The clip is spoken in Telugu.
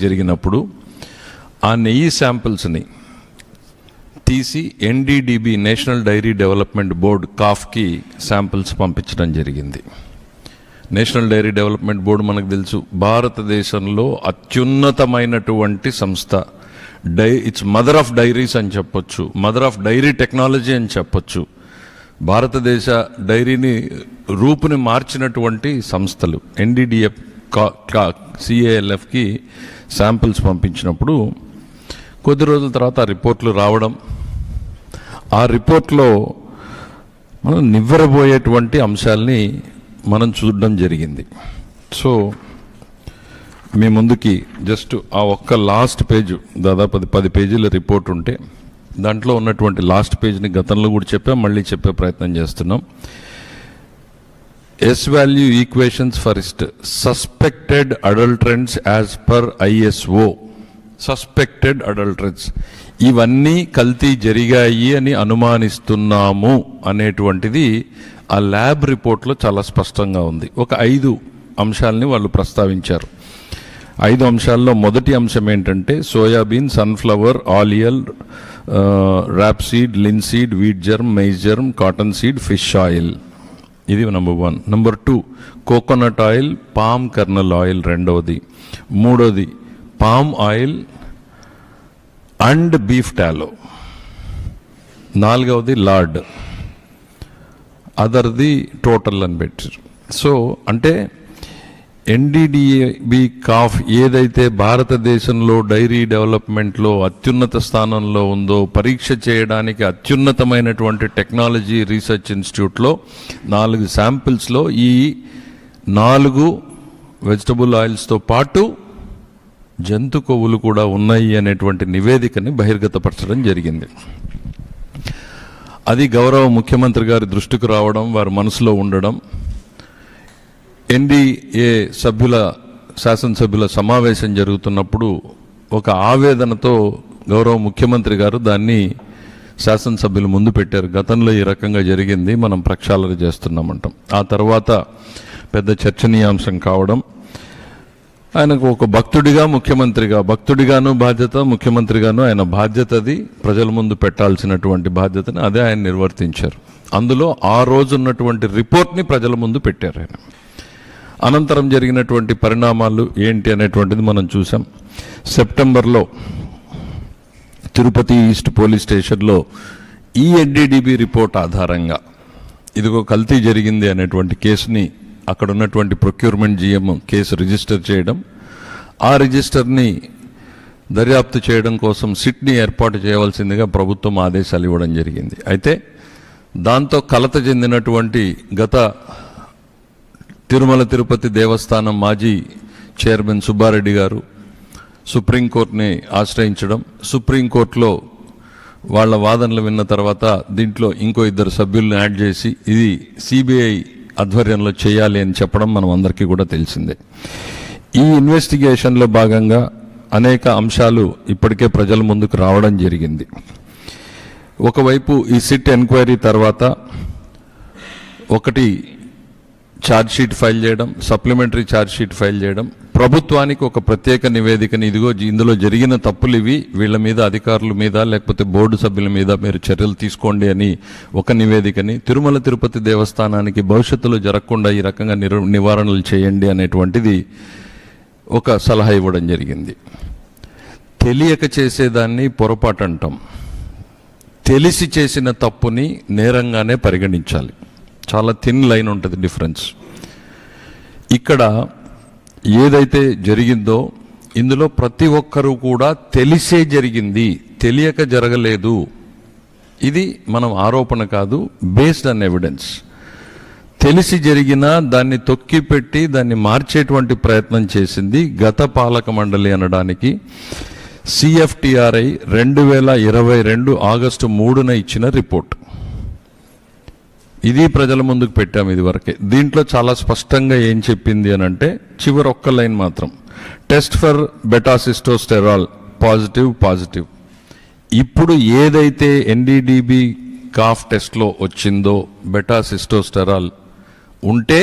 జరిగినప్పుడు ఆ నెయ్యి శాంపిల్స్ని తీసి NDDB national dairy development board కాఫ్కి శాంపిల్స్ పంపించడం జరిగింది. నేషనల్ డైరీ డెవలప్మెంట్ బోర్డు మనకు తెలుసు, భారతదేశంలో అత్యున్నతమైనటువంటి సంస్థ. ఇట్స్ మదర్ ఆఫ్ డైరీస్ అని చెప్పొచ్చు, మదర్ ఆఫ్ డైరీ టెక్నాలజీ అని చెప్పొచ్చు. భారతదేశ డైరీని రూపుని మార్చినటువంటి సంస్థలు. ఎన్డీడీఎఫ్ CALFకి శాంపిల్స్ పంపించినప్పుడు కొద్ది రోజుల తర్వాత ఆ రిపోర్ట్లు రావడం, ఆ రిపోర్ట్లో మనం నివ్వెరబోయేటువంటి అంశాలని మనం చూడడం జరిగింది. సో మీ ముందుకి జస్ట్ ఆ ఒక్క లాస్ట్ పేజ్, దాదాపు 10 పేజీల రిపోర్ట్ ఉంటే దాంట్లో ఉన్నటువంటి లాస్ట్ పేజ్ని గతంలో కూడా చెప్పాం, మళ్ళీ చెప్పే ప్రయత్నం చేస్తున్నాం. S value equations first. Suspected adulterants as per ISO. Suspected adulterants. ఇవన్నీ కల్తీ జరిగాయి అని అనుమానిస్తున్నాము అనేటువంటిది ఆ ల్యాబ్ రిపోర్ట్లో చాలా స్పష్టంగా ఉంది. ఒక 5 అంశాలని వాళ్ళు ప్రస్తావించారు. 5 అంశాల్లో మొదటి అంశం ఏంటంటే సోయాబీన్, సన్ఫ్లవర్, ఆలియల్, rapeseed, linseed, wheat germ, maize germ, cotton seed, fish oil. ఇది number 1. Number 2 coconut oil, palm kernel oil రెండవది. మూడోది palm oil and beef tallow. నాలుగవది లార్డ్, అదర్ది టోటల్ అని పెట్టారు. సో అంటే ఎన్డీడీబీ కాఫ్ ఏదైతే భారతదేశంలో డైరీ డెవలప్మెంట్లో అత్యున్నత స్థానంలో ఉందో, పరీక్ష చేయడానికి అత్యున్నతమైనటువంటి టెక్నాలజీ రీసెర్చ్ ఇన్స్టిట్యూట్లో 4 శాంపిల్స్లో ఈ 4 వెజిటబుల్ ఆయిల్స్తో పాటు జంతు కొవ్వులు కూడా ఉన్నాయి అనేటువంటి నివేదికని బహిర్గతపరచడం జరిగింది. అది గౌరవ ముఖ్యమంత్రి గారి దృష్టికి రావడం, వారి మనసులో ఉండడం, ఎన్డీఏ శాసనసభ్యుల సమావేశం జరుగుతున్నప్పుడు ఒక ఆవేదనతో గౌరవ ముఖ్యమంత్రి గారు దాన్ని శాసనసభ్యుల ముందు పెట్టారు. గతంలో ఈ రకంగా జరిగింది, మనం ప్రక్షాళన చేస్తున్నామంటాం. ఆ తర్వాత పెద్ద చర్చనీయాంశం కావడం, ఆయనకు ఒక భక్తుడిగాను బాధ్యత, ముఖ్యమంత్రిగాను ఆయన బాధ్యతది, ప్రజల ముందు పెట్టాల్సినటువంటి బాధ్యతని అదే ఆయన నిర్వర్తించారు. అందులో ఆ రోజు ఉన్నటువంటి రిపోర్ట్ని ప్రజల ముందు పెట్టారు ఆయన. అనంతరం జరిగినటువంటి పరిణామాలు ఏంటి అనేటువంటిది మనం చూసాం. సెప్టెంబర్లో తిరుపతి ఈస్ట్ పోలీస్ స్టేషన్లో ఈ ఎన్డీడీబీ రిపోర్ట్ ఆధారంగా ఇదిగో కల్తీ జరిగింది అనేటువంటి కేసుని అక్కడ ఉన్నటువంటి ప్రొక్యూర్మెంట్ GM కేసు రిజిస్టర్ చేయడం, ఆ రిజిస్టర్ని దర్యాప్తు చేయడం కోసం సిట్ని ఏర్పాటు చేయవలసిందిగా ప్రభుత్వం ఆదేశాలు ఇవ్వడం జరిగింది. అయితే దాంతో కలత చెందినటువంటి గత తిరుమల తిరుపతి దేవస్థానం మాజీ చైర్మన్ సుబ్బారెడ్డి గారు సుప్రీంకోర్టుని ఆశ్రయించడం, సుప్రీంకోర్టులో వాళ్ళ వాదనలు విన్న తర్వాత దీంట్లో ఇంకో 2 సభ్యులను యాడ్ చేసి ఇది CBI ఆధ్వర్యంలో చేయాలి అని చెప్పడం మనం అందరికీ కూడా తెలిసిందే. ఈ ఇన్వెస్టిగేషన్లో భాగంగా అనేక అంశాలు ఇప్పటికే ప్రజల ముందుకు రావడం జరిగింది. ఒకవైపు ఈ సిట్ ఎంక్వైరీ తర్వాత ఒకటి ఛార్జ్షీట్ ఫైల్ చేయడం, సప్లిమెంటరీ ఛార్జ్షీట్ ఫైల్ చేయడం, ప్రభుత్వానికి ఒక ప్రత్యేక నివేదికని ఇదిగో ఇందులో జరిగిన తప్పులు ఇవి, వీళ్ళ మీద అధికారుల మీద లేకపోతే బోర్డు సభ్యుల మీద మీరు చర్యలు తీసుకోండి అని ఒక నివేదికని, తిరుమల తిరుపతి దేవస్థానానికి భవిష్యత్తులో జరగకుండా ఈ రకంగా నివారణలు చేయండి అనేటువంటిది ఒక సలహా ఇవ్వడం జరిగింది. తెలియక చేసేదాన్ని పొరపాటు అంటాం, తెలిసి చేసిన తప్పుని నేరంగానే పరిగణించాలి. చాలా థిన్ లైన్ ఉంటుంది డిఫరెన్స్. ఇక్కడ ఏదైతే జరిగిందో ఇందులో ప్రతి ఒక్కరూ కూడా తెలిసే జరిగింది, తెలియక జరగలేదు. ఇది మనం ఆరోపణ కాదు, బేస్డ్ ఆన్ ఎవిడెన్స్. తెలిసి జరిగినా దాన్ని తొక్కిపెట్టి దాన్ని మార్చేటువంటి ప్రయత్నం చేసింది గత పాలక మండలి అనడానికి CFTRI 2022 ఆగస్టు 3న ఇచ్చిన రిపోర్ట్. ఇది ప్రజల ముందుకు పెట్టాము ఇదివరకే. దీంట్లో చాలా స్పష్టంగా ఏం చెప్పింది అని అంటే చివరి ఒక్క లైన్ మాత్రం, టెస్ట్ ఫర్ బెటాసిస్టోస్టెరాల్ పాజిటివ్. ఇప్పుడు ఏదైతే ఎన్డీడీబీ కాఫ్ టెస్ట్లో వచ్చిందో బెటాసిస్టోస్టెరాల్ ఉంటే